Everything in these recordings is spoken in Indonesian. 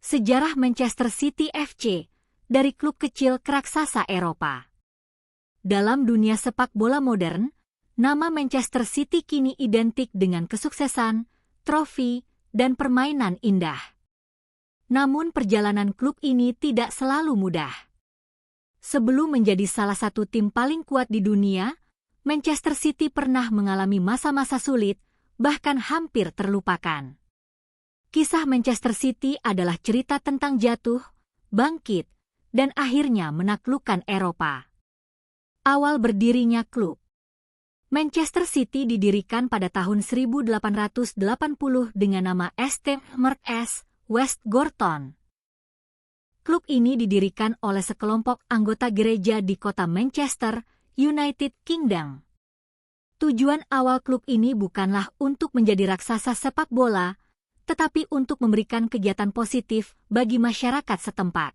Sejarah Manchester City FC, dari klub kecil ke raksasa Eropa. Dalam dunia sepak bola modern, nama Manchester City kini identik dengan kesuksesan, trofi, dan permainan indah. Namun perjalanan klub ini tidak selalu mudah. Sebelum menjadi salah satu tim paling kuat di dunia, Manchester City pernah mengalami masa-masa sulit, bahkan hampir terlupakan. Kisah Manchester City adalah cerita tentang jatuh, bangkit, dan akhirnya menaklukkan Eropa. Awal berdirinya klub. Manchester City didirikan pada tahun 1880 dengan nama St. Mark's, West Gorton. Klub ini didirikan oleh sekelompok anggota gereja di kota Manchester, United Kingdom. Tujuan awal klub ini bukanlah untuk menjadi raksasa sepak bola, tetapi untuk memberikan kegiatan positif bagi masyarakat setempat.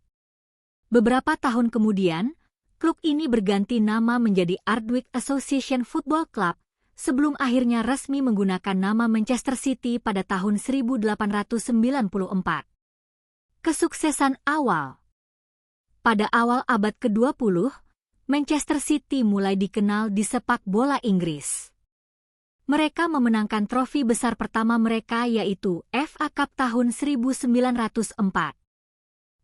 Beberapa tahun kemudian, klub ini berganti nama menjadi Ardwick Association Football Club, sebelum akhirnya resmi menggunakan nama Manchester City pada tahun 1894. Kesuksesan awal. Pada awal abad ke-20, Manchester City mulai dikenal di sepak bola Inggris. Mereka memenangkan trofi besar pertama mereka yaitu FA Cup tahun 1904.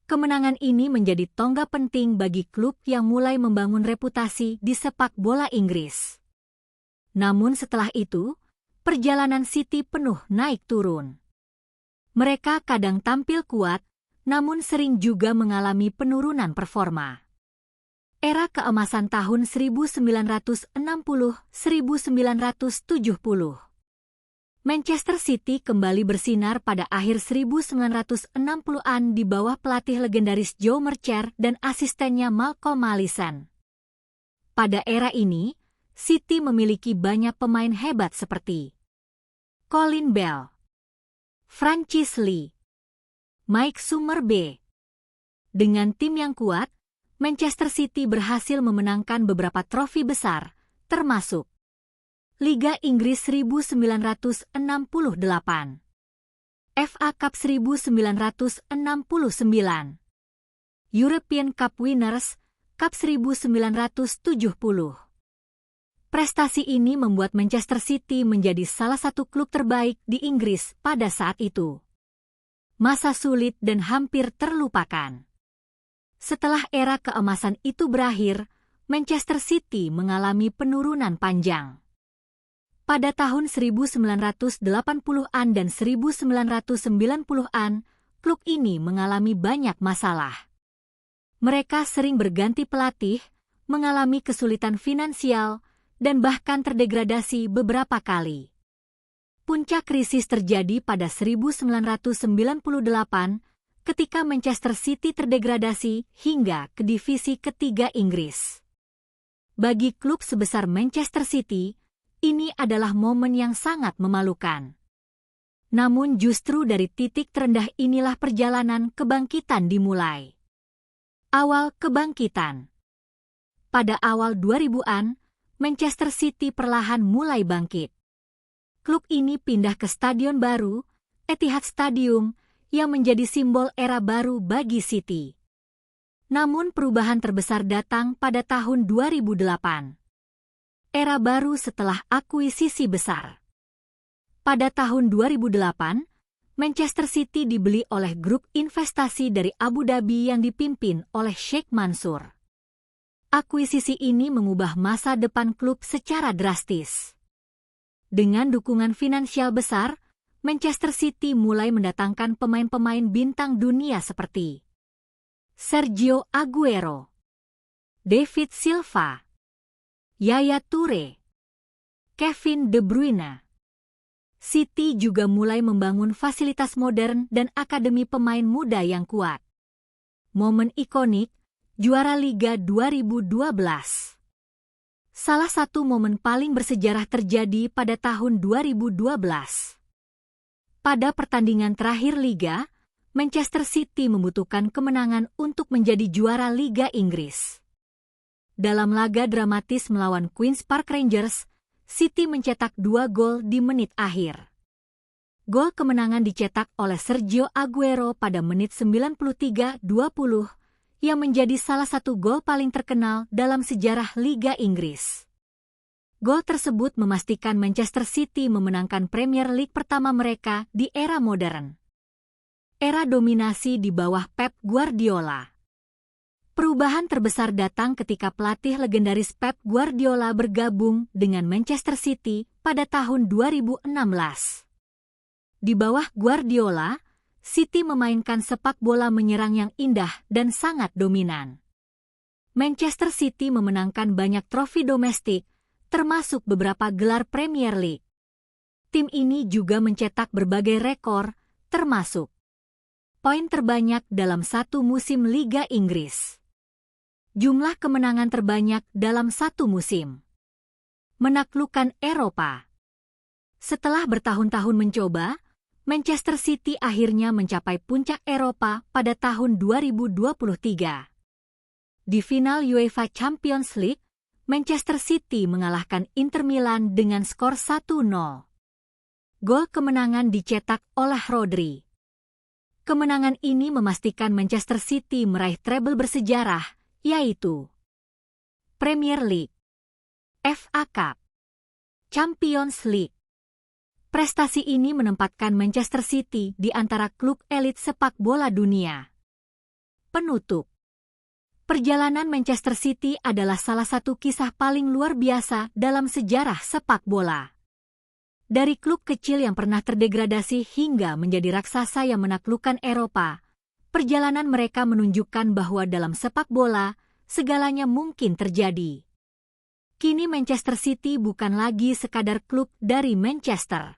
Kemenangan ini menjadi tonggak penting bagi klub yang mulai membangun reputasi di sepak bola Inggris. Namun setelah itu, perjalanan City penuh naik turun. Mereka kadang tampil kuat, namun sering juga mengalami penurunan performa. Era keemasan tahun 1960-1970. Manchester City kembali bersinar pada akhir 1960-an di bawah pelatih legendaris Joe Mercer dan asistennya Malcolm Allison. Pada era ini, City memiliki banyak pemain hebat seperti Colin Bell, Francis Lee, Mike Summerbee. Dengan tim yang kuat, Manchester City berhasil memenangkan beberapa trofi besar, termasuk Liga Inggris 1968, FA Cup 1969, European Cup Winners' Cup 1970. Prestasi ini membuat Manchester City menjadi salah satu klub terbaik di Inggris pada saat itu. Masa sulit dan hampir terlupakan. Setelah era keemasan itu berakhir, Manchester City mengalami penurunan panjang. Pada tahun 1980-an dan 1990-an, klub ini mengalami banyak masalah. Mereka sering berganti pelatih, mengalami kesulitan finansial, dan bahkan terdegradasi beberapa kali. Puncak krisis terjadi pada 1998, ketika Manchester City terdegradasi hingga ke divisi ketiga Inggris. Bagi klub sebesar Manchester City, ini adalah momen yang sangat memalukan. Namun justru dari titik terendah inilah perjalanan kebangkitan dimulai. Awal kebangkitan. Pada awal 2000-an, Manchester City perlahan mulai bangkit. Klub ini pindah ke stadion baru, Etihad Stadium, yang menjadi simbol era baru bagi City. Namun perubahan terbesar datang pada tahun 2008. Era baru setelah akuisisi besar. Pada tahun 2008, Manchester City dibeli oleh grup investasi dari Abu Dhabi yang dipimpin oleh Sheikh Mansour. Akuisisi ini mengubah masa depan klub secara drastis. Dengan dukungan finansial besar, Manchester City mulai mendatangkan pemain-pemain bintang dunia seperti Sergio Aguero, David Silva, Yaya Toure, Kevin De Bruyne. City juga mulai membangun fasilitas modern dan akademi pemain muda yang kuat. Momen ikonik, juara Liga 2012. Salah satu momen paling bersejarah terjadi pada tahun 2012. Pada pertandingan terakhir Liga, Manchester City membutuhkan kemenangan untuk menjadi juara Liga Inggris. Dalam laga dramatis melawan Queen's Park Rangers, City mencetak 2 gol di menit akhir. Gol kemenangan dicetak oleh Sergio Aguero pada menit 93-20 yang menjadi salah satu gol paling terkenal dalam sejarah Liga Inggris. Gol tersebut memastikan Manchester City memenangkan Premier League pertama mereka di era modern. Era dominasi di bawah Pep Guardiola. Perubahan terbesar datang ketika pelatih legendaris Pep Guardiola bergabung dengan Manchester City pada tahun 2016. Di bawah Guardiola, City memainkan sepak bola menyerang yang indah dan sangat dominan. Manchester City memenangkan banyak trofi domestik, termasuk beberapa gelar Premier League. Tim ini juga mencetak berbagai rekor, termasuk poin terbanyak dalam satu musim Liga Inggris. Jumlah kemenangan terbanyak dalam satu musim. Menaklukkan Eropa. Setelah bertahun-tahun mencoba, Manchester City akhirnya mencapai puncak Eropa pada tahun 2023. Di final UEFA Champions League, Manchester City mengalahkan Inter Milan dengan skor 1-0. Gol kemenangan dicetak oleh Rodri. Kemenangan ini memastikan Manchester City meraih treble bersejarah, yaitu Premier League, FA Cup, Champions League. Prestasi ini menempatkan Manchester City di antara klub elit sepak bola dunia. Penutup. Perjalanan Manchester City adalah salah satu kisah paling luar biasa dalam sejarah sepak bola. Dari klub kecil yang pernah terdegradasi hingga menjadi raksasa yang menaklukkan Eropa, perjalanan mereka menunjukkan bahwa dalam sepak bola, segalanya mungkin terjadi. Kini Manchester City bukan lagi sekadar klub dari Manchester.